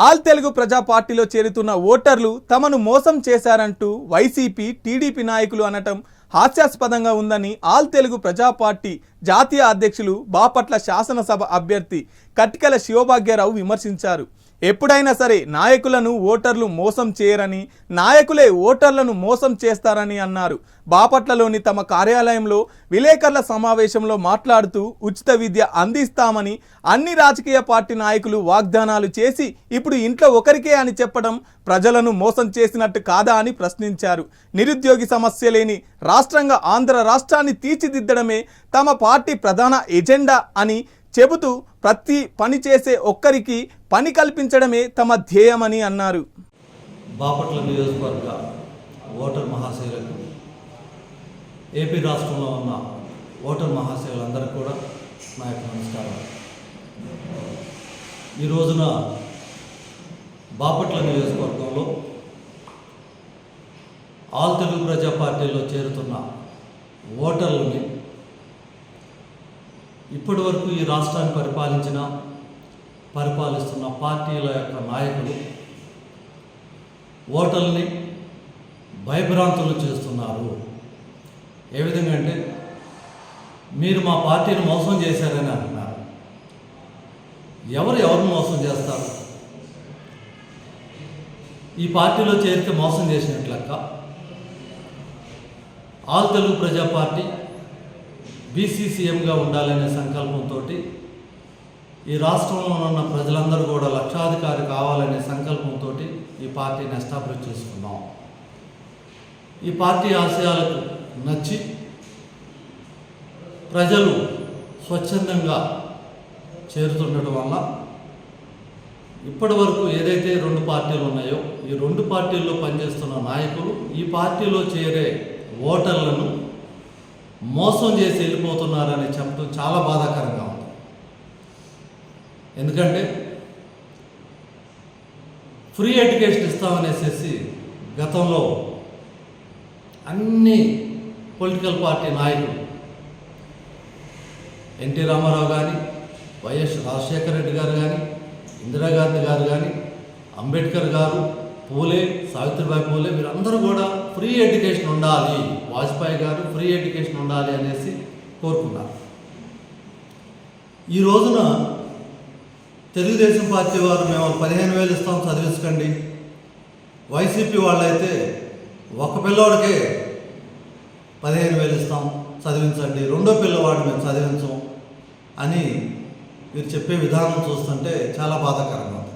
All Telugu ప్రజా పార్టీలో చేరుతున్న ఓటర్లు తమను మోసం చేశారంటూ వైసీపీ టీడీపీ నాయకులు అనటం హాస్యాస్పదంగా ఉందని ఆల్ తెలుగు ప్రజా పార్టీ జాతీయ అధ్యక్షులు బాపట్ల శాసనసభ అభ్యర్థి కట్టికల శివభాగ్యరావు విమర్శించారు. ఎప్పుడైనా సరే నాయకులను ఓటర్లు మోసం చేయరని, నాయకులే ఓటర్లను మోసం చేస్తారని అన్నారు. బాపట్లలోని తమ కార్యాలయంలో విలేకరుల సమావేశంలో మాట్లాడుతూ ఉచిత విద్య అందిస్తామని అన్ని రాజకీయ పార్టీ నాయకులు వాగ్దానాలు చేసి ఇప్పుడు ఇంట్లో ఒకరికే అని చెప్పడం ప్రజలను మోసం చేసినట్టు కాదా అని ప్రశ్నించారు. నిరుద్యోగి సమస్య లేని రాష్ట్రంగా ఆంధ్ర రాష్ట్రాన్ని తీర్చిదిద్దడమే తమ పార్టీ ప్రధాన ఎజెండా అని చెబుతూ ప్రతి పని చేసే ఒక్కరికి పని కల్పించడమే తమ ధ్యేయమని అన్నారు. బాపట్ల నియోజకవర్గ ఓటర్ మహాశయులకు, ఏపీ రాష్ట్రంలో ఉన్న ఓటర్ మహాశయులందరికీ కూడా నా యొక్క నమస్కారం. ఈ రోజున బాపట్ల నియోజకవర్గంలో ఆల్ తెలుగు ప్రజా పార్టీలో చేరుతున్న ఓటర్లని ఇప్పటి వరకు ఈ రాష్ట్రాన్ని పరిపాలిస్తున్న పార్టీల యొక్క నాయకులు ఓటర్లని భయభ్రాంతులు చేస్తున్నారు. ఏ విధంగా అంటే, మీరు మా పార్టీని మోసం చేశారని అంటున్నారు. ఎవరిని మోసం చేస్తారు? ఈ పార్టీలో చేరితే మోసం చేసినట్లు లెక్క. ఆల్ తెలుగు ప్రజా పార్టీ బీసీసీఎంగా ఉండాలనే సంకల్పంతో ఈ రాష్ట్రంలో ఉన్న ప్రజలందరూ కూడా లక్షాధికారి కావాలనే సంకల్పంతో ఈ పార్టీని ఎస్టాబ్లిష్ చేసుకున్నాం. ఈ పార్టీ ఆశయాలకు నచ్చి ప్రజలు స్వచ్ఛందంగా చేరుతుండటం వల్ల ఇప్పటి వరకు ఏదైతే రెండు పార్టీలు ఉన్నాయో ఈ రెండు పార్టీల్లో పనిచేస్తున్న నాయకులు ఈ పార్టీలో చేరే ఓటర్లను మోసం చేసి వెళ్ళిపోతున్నారని చెప్పడం చాలా బాధాకరంగా ఉంది. ఎందుకంటే ఫ్రీ ఎడ్యుకేషన్ ఇస్తామనేసి గతంలో అన్ని పొలిటికల్ పార్టీ నాయకులు ఎన్టీ రామారావు కానీ, వైఎస్ రాజశేఖర రెడ్డి గారు కానీ, ఇందిరాగాంధీ గారు కానీ, అంబేద్కర్ గారు, పూలే, సావిత్రిబాయి పూలే వీరందరూ కూడా ఫ్రీ ఎడ్యుకేషన్ ఉండాలి, వాజ్పేయి గారు ఫ్రీ ఎడ్యుకేషన్ ఉండాలి అనేసి కోరుకున్నారు. ఈ రోజున తెలుగుదేశం పార్టీ వారు మేము 15,000 ఇస్తాం చదివించకండి, వైసీపీ వాళ్ళైతే ఒక పిల్లవాడికే 15,000 ఇస్తాం చదివించండి, రెండో పిల్లవాడు మేము చదివించం అని మీరు చెప్పే విధానం చూస్తుంటే చాలా బాధాకరంగా ఉంది.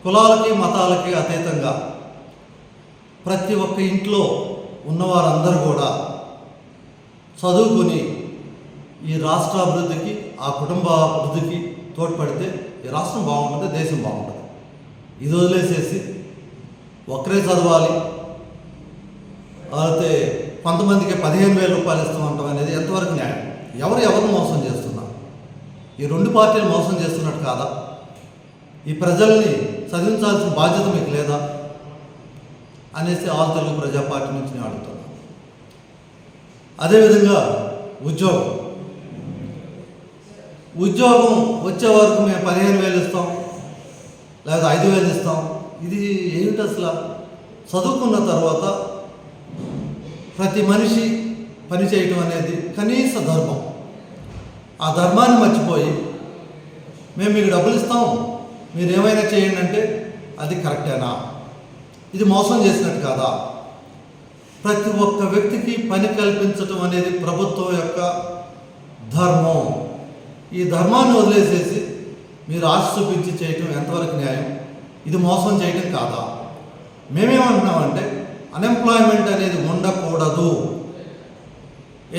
కులాలకి మతాలకి అతీతంగా ప్రతి ఒక్క ఇంట్లో ఉన్నవారందరూ కూడా చదువుకుని ఈ రాష్ట్ర అభివృద్ధికి, ఆ కుటుంబ అభివృద్ధికి తోడ్పడితే ఈ రాష్ట్రం బాగుంటుంది, దేశం బాగుంటుంది. ఇది వదిలేసేసి ఒక్కరే చదవాలి, అయితే కొంతమందికి 15,000 రూపాయలు ఇస్తామంటాం అనేది ఎంతవరకు న్యాయం? ఎవరిని మోసం చేస్తున్నారు? ఈ రెండు పార్టీలు మోసం చేస్తున్నట్టు కాదా? ఈ ప్రజల్ని చదివించాల్సిన బాధ్యత మీకు లేదా అనేసి ఆల్ తెలుగు ప్రజా పార్టీ నుంచి నేను అడుగుతున్నాను. అదేవిధంగా ఉద్యోగం వచ్చే వరకు మేము 15,000 ఇస్తాం లేదా 5,000 ఇస్తాం. ఇది ఏమిటి అసలు? చదువుకున్న తర్వాత ప్రతి మనిషి పని చేయటం అనేది కనీస ధర్మం. ఆ ధర్మాన్ని మర్చిపోయి మేము మీకు డబ్బులు ఇస్తాం, మీరు ఏమైనా చేయండి అంటే అది కరెక్టేనా? ఇది మోసం చేసినట్టు కాదా? ప్రతి ఒక్క వ్యక్తికి పని కల్పించటం అనేది ప్రభుత్వం యొక్క ధర్మం. ఈ ధర్మాన్ని వదిలేసేసి మీరు ఆశ చూపించి చేయటం ఎంతవరకు న్యాయం? ఇది మోసం చేయటం కాదా? మేమేమంటున్నామంటే అన్ఎంప్లాయ్మెంట్ అనేది ఉండకూడదు.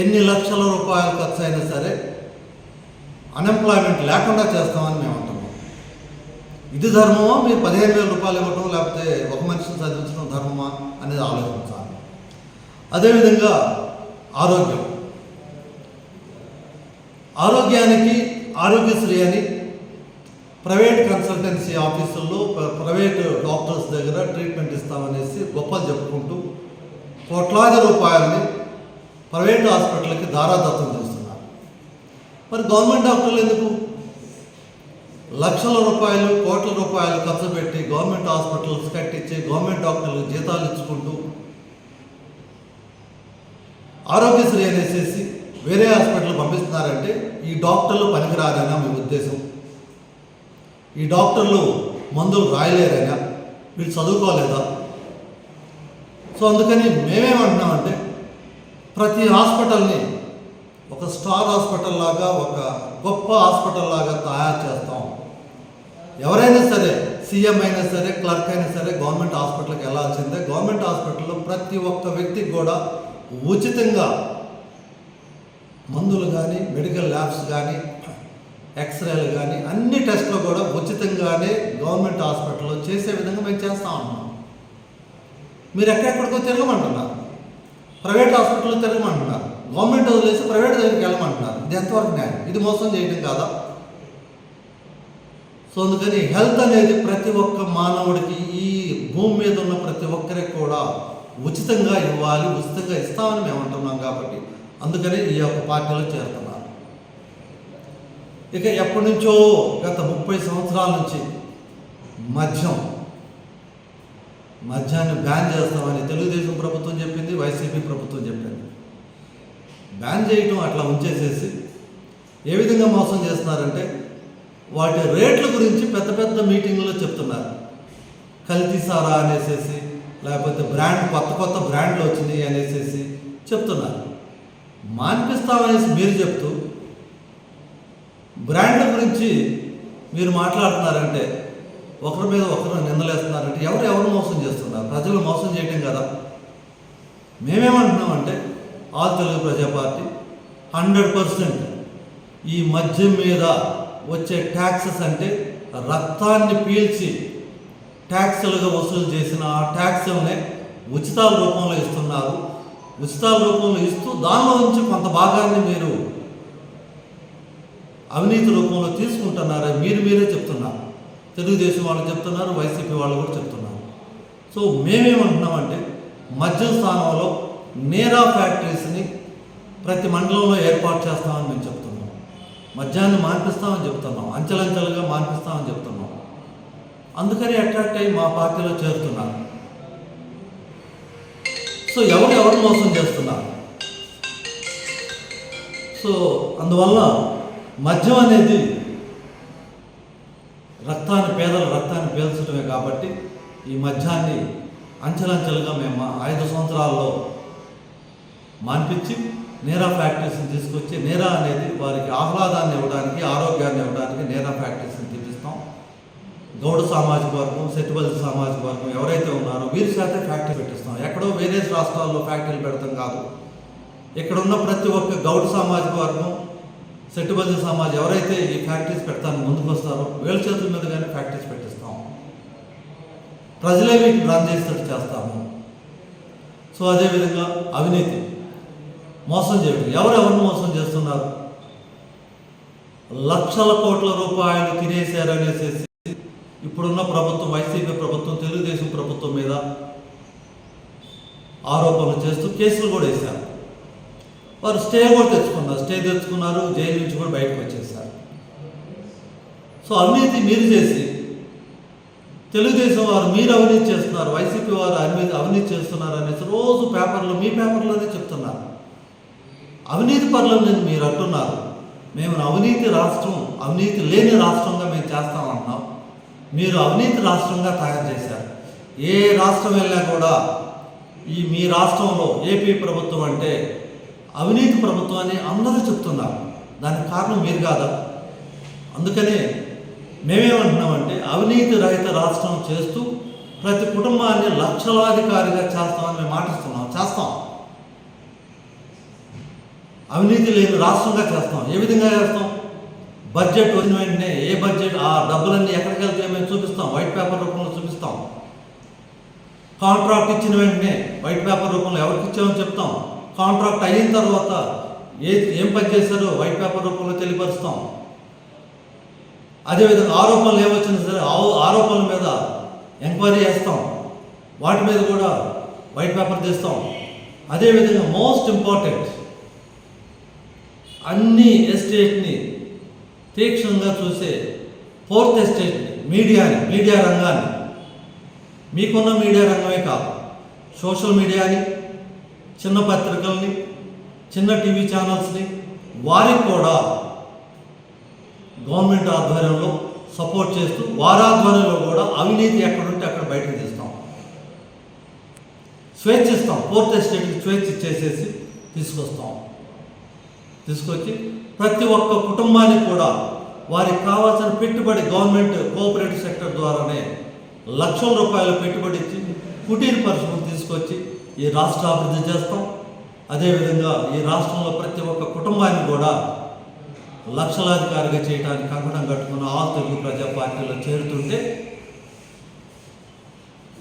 ఎన్ని లక్షల రూపాయలు ఖర్చు అయినా సరే అన్ఎంప్లాయ్మెంట్ లేకుండా చేస్తామని మేము అంటున్నాం. ఇది ధర్మమా? మీరు 15,000 రూపాయలు ఇవ్వటం లేకపోతే ఒక మనిషిని చదివించడం ధర్మమా అనేది ఆలోచించాలి. అదేవిధంగా ఆరోగ్యానికి ఆరోగ్యశ్రీ అని ప్రైవేట్ కన్సల్టెన్సీ ఆఫీసుల్లో ప్రైవేట్ డాక్టర్స్ దగ్గర ట్రీట్మెంట్ ఇస్తామనేసి గొప్పలు చెప్పుకుంటూ కోట్లాది రూపాయలని ప్రైవేట్ హాస్పిటల్కి దారాదత్తం చేస్తున్నారు. మరి గవర్నమెంట్ డాక్టర్లు ఎందుకు? లక్షల రూపాయలు కోట్ల రూపాయలు ఖర్చు పెట్టి గవర్నమెంట్ హాస్పిటల్స్ కట్టించి గవర్నమెంట్ డాక్టర్లకు జీతాలు ఇచ్చుకుంటూ ఆరోగ్యశ్రీ అనేసి వేరే హాస్పిటల్ పంపిస్తున్నారంటే ఈ డాక్టర్లు పనికిరారైనా మీ ఉద్దేశం? ఈ డాక్టర్లు మందులు రాయలేరైనా? వీళ్ళు చదువుకోలేదా? సో అందుకని మేమేమంటున్నామంటే ప్రతి హాస్పిటల్ని ఒక స్టార్ హాస్పిటల్ లాగా, ఒక గొప్ప హాస్పిటల్ లాగా తయారు చేస్తాం. ఎవరైనా సరే, సీఎం అయినా సరే, క్లర్క్ అయినా సరే గవర్నమెంట్ హాస్పిటల్కి వెళ్ళాల్సిందే. గవర్నమెంట్ హాస్పిటల్లో ప్రతి ఒక్క వ్యక్తికి కూడా ఉచితంగా మందులు కానీ, మెడికల్ ల్యాబ్స్ కానీ, ఎక్స్రేలు కానీ అన్ని టెస్టులు కూడా ఉచితంగానే గవర్నమెంట్ హాస్పిటల్లో చేసే విధంగా మేము చేస్తూ ఉన్నాం. మీరు ఎక్కడెక్కడికో తిరగమంటున్నారు, ప్రైవేట్ హాస్పిటల్లో తిరగమంటున్నారు, గవర్నమెంట్ వదిలేసి ప్రైవేట్ దగ్గరికి వెళ్ళమంటున్నారు. ఇది ఎంతవరకు న్యాయం? ఇది మోసం చేయడం కాదా? సో అందుకని హెల్త్ అనేది ప్రతి ఒక్క మానవుడికి, ఈ భూమి మీద ఉన్న ప్రతి ఒక్కరికి కూడా ఉచితంగా ఇవ్వాలి, ఉచితంగా ఇస్తామని మేము అంటున్నాం. కాబట్టి అందుకని ఈ యొక్క పార్టీలో చేరుతున్నారు. ఇక ఎప్పటి నుంచో గత 30 సంవత్సరాల నుంచి మద్యాన్ని బ్యాన్ చేస్తామని తెలుగుదేశం ప్రభుత్వం చెప్పింది, వైసీపీ ప్రభుత్వం చెప్పింది. బ్యాన్ చేయటం అట్లా ఉంచేసేసి ఏ విధంగా మోసం చేస్తున్నారంటే వాటి రేట్ల గురించి పెద్ద పెద్ద మీటింగుల్లో చెప్తున్నారు. కల్తీ సారా అనేసి, లేకపోతే కొత్త బ్రాండ్లు వచ్చినాయి అనేసి చెప్తున్నారు. మాన్పిస్తామనేసి మీరు చెప్తూ బ్రాండ్ల గురించి మీరు మాట్లాడుతున్నారంటే, ఒకరి మీద ఒకరు నిందలేస్తున్నారంటే ఎవరు మోసం చేస్తున్నారు? ప్రజలు మోసం చేయటం కదా. మేమేమంటున్నామంటే ఆల్ తెలుగు ప్రజా పార్టీ 100% ఈ మద్యం మీద వచ్చే ట్యాక్సెస్ అంటే రక్తాన్ని పీల్చి ట్యాక్సులుగా వసూలు చేసిన ఆ ట్యాక్సులనే ఉచితాల రూపంలో ఇస్తున్నారు. ఉచితాల రూపంలో ఇస్తూ దానిలో నుంచి కొంత భాగాన్ని మీరు అవినీతి రూపంలో తీసుకుంటున్నారని మీరే చెప్తున్నారు. తెలుగుదేశం వాళ్ళు చెప్తున్నారు, వైసీపీ వాళ్ళు కూడా చెప్తున్నారు. సో మేమేమంటున్నామంటే మద్యం స్థానంలో నేరా ఫ్యాక్టరీస్ని ప్రతి మండలంలో ఏర్పాటు చేస్తామని మేము చెప్తున్నాం. మద్యాన్ని మాన్పిస్తామని చెప్తున్నాం, అంచెలంచెలుగా మాన్పిస్తామని చెప్తున్నాం. అందుకని అట్రాక్ట్ అయ్యి మా పార్టీలో చేరుతున్నారు. సో ఎవరు మోసం చేస్తున్నారు? సో అందువల్ల మద్యం అనేది పేదల రక్తాన్ని పీల్చడమే. కాబట్టి ఈ మద్యాన్ని అంచెలంచెలుగా మేము 5 సంవత్సరాల్లో మాన్పించి నేరా ఫ్యాక్టరీస్ని తీసుకొచ్చి, నేరా అనేది వారికి ఆహ్లాదాన్ని ఇవ్వడానికి, ఆరోగ్యాన్ని ఇవ్వడానికి నేరా ఫ్యాక్టరీస్ని తీపిస్తాం. గౌడ సామాజిక వర్గం, సెట్టుబల్లి సామాజిక వర్గం ఎవరైతే ఉన్నారో వీరి చేత ఫ్యాక్టరీ పెట్టిస్తాం. ఎక్కడో వేరే రాష్ట్రాల్లో ఫ్యాక్టరీలు పెడతాం కాదు. ఇక్కడ ఉన్న ప్రతి ఒక్క గౌడ సామాజిక వర్గం, సెట్టుబల్లి సమాజం ఎవరైతే ఈ ఫ్యాక్టరీస్ పెడతానికి ముందుకు వస్తారో వీళ్ళ చేతుల మీదుగానే ఫ్యాక్టరీస్ పెట్టిస్తాం. ప్రజలే వీటిని రన్ చేసేటట్టు చేస్తాము. సో అదేవిధంగా అవినీతి, మోసం చేయడం. ఎవరెవరిని మోసం చేస్తున్నారు? లక్షల కోట్ల రూపాయలు తినేశారు అనేసి ఇప్పుడున్న ప్రభుత్వం, వైసీపీ ప్రభుత్వం, తెలుగుదేశం ప్రభుత్వం మీద ఆరోపణలు చేస్తూ కేసులు కూడా వేశారు. వారు స్టే కూడా తెచ్చుకున్నారు, జైలు నుంచి కూడా బయటకు వచ్చేసారు. సో అవినీతి మీరు చేసి, తెలుగుదేశం వారు మీరు అవినీతి చేస్తున్నారు, వైసీపీ వారు అవినీతి చేస్తున్నారు అనేసి రోజు మీ పేపర్లోనే చెప్తున్నారు. అవినీతి పరులని మీరు అంటున్నారు. మేము అవినీతి లేని రాష్ట్రంగా మేము చేస్తామన్నాం. మీరు అవినీతి రాష్ట్రంగా తయారు చేశారు. ఏ రాష్ట్రం వెళ్ళినా కూడా మీ రాష్ట్రంలో ఏపీ ప్రభుత్వం అంటే అవినీతి ప్రభుత్వం అని అందరూ చెప్తున్నారు. దానికి కారణం మీరు కాదా? అందుకనే మేమేమంటున్నామంటే అవినీతి రహిత రాష్ట్రం చేస్తూ ప్రతి కుటుంబాన్ని లక్షలాధికారిగా చేస్తామని మేము మాటిస్తున్నాం. చేస్తాం. అవినీతి లేని రాష్ట్రంగా చేస్తాం. ఏ విధంగా చేస్తాం? బడ్జెట్ వచ్చిన వెంటనే ఆ డబ్బులన్నీ ఎక్కడికి వెళ్తాయో మేము చూపిస్తాం, వైట్ పేపర్ రూపంలో చూపిస్తాం. కాంట్రాక్ట్ ఇచ్చిన వెంటనే వైట్ పేపర్ రూపంలో ఎవరికి ఇచ్చామని చెప్తాం. కాంట్రాక్ట్ అయిన తర్వాత ఏం పని చేశారో వైట్ పేపర్ రూపంలో తెలియపరుస్తాం. అదేవిధంగా ఆరోపణలు ఏమొచ్చినా సరే ఆరోపణల మీద ఎంక్వైరీ చేస్తాం. వాటి మీద కూడా వైట్ పేపర్ తీస్తాం. అదేవిధంగా మోస్ట్ ఇంపార్టెంట్, అన్ని ఎస్టేట్ని తీక్షణంగా చూసే ఫోర్త్ ఎస్టేట్ మీడియా రంగాన్ని, మీకున్న మీడియా రంగమే కాదు, సోషల్ మీడియాని, చిన్న పత్రికల్ని, చిన్న టీవీ ఛానల్స్ని, వారికి కూడా గవర్నమెంట్ ఆధ్వర్యంలో సపోర్ట్ చేస్తూ వారి ఆధ్వర్యంలో కూడా అవినీతి ఎక్కడుంటే అక్కడ బయటకు తీస్తాం, స్వేచ్ఛ ఇస్తాం. ఫోర్త్ ఎస్టేట్కి స్వేచ్ఛ ఇచ్చేసేసి తీసుకొచ్చి ప్రతి ఒక్క కుటుంబానికి కూడా వారికి కావాల్సిన పెట్టుబడి గవర్నమెంట్ కోఆపరేటివ్ సెక్టర్ ద్వారానే లక్షల రూపాయల పెట్టుబడి ఇచ్చి కుటీర పరిశ్రమలు తీసుకొచ్చి ఈ రాష్ట్ర అభివృద్ధి చేస్తాం. అదేవిధంగా ఈ రాష్ట్రంలో ప్రతి ఒక్క కుటుంబాన్ని కూడా లక్షలాధికారిగా చేయడానికి కంకణం కట్టుకున్న ఆల్ తెలుగు ప్రజా పార్టీలో చేరుతుంటే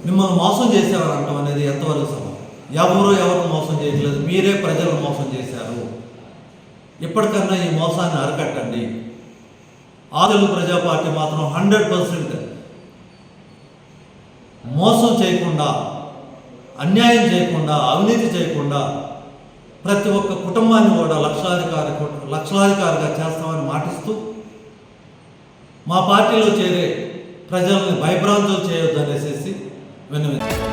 మిమ్మల్ని మోసం చేసేవారు అంటాం అనేది ఎంతవరకు సమయం? ఎవరు మోసం చేయట్లేదు, మీరే ప్రజలను మోసం చేశారు. ఇప్పటికన్నా ఈ మోసాన్ని అరికట్టండి. ఆ తెలుగు ప్రజా పార్టీ మాత్రం 100% మోసం చేయకుండా, అన్యాయం చేయకుండా, అవినీతి చేయకుండా ప్రతి ఒక్క కుటుంబాన్ని కూడా లక్షలాధికారిగా చేస్తామని మాటిస్తూ మా పార్టీలో చేరే ప్రజల్ని భయభ్రాంతులు చేయొద్దనేసి విన్నవించారు.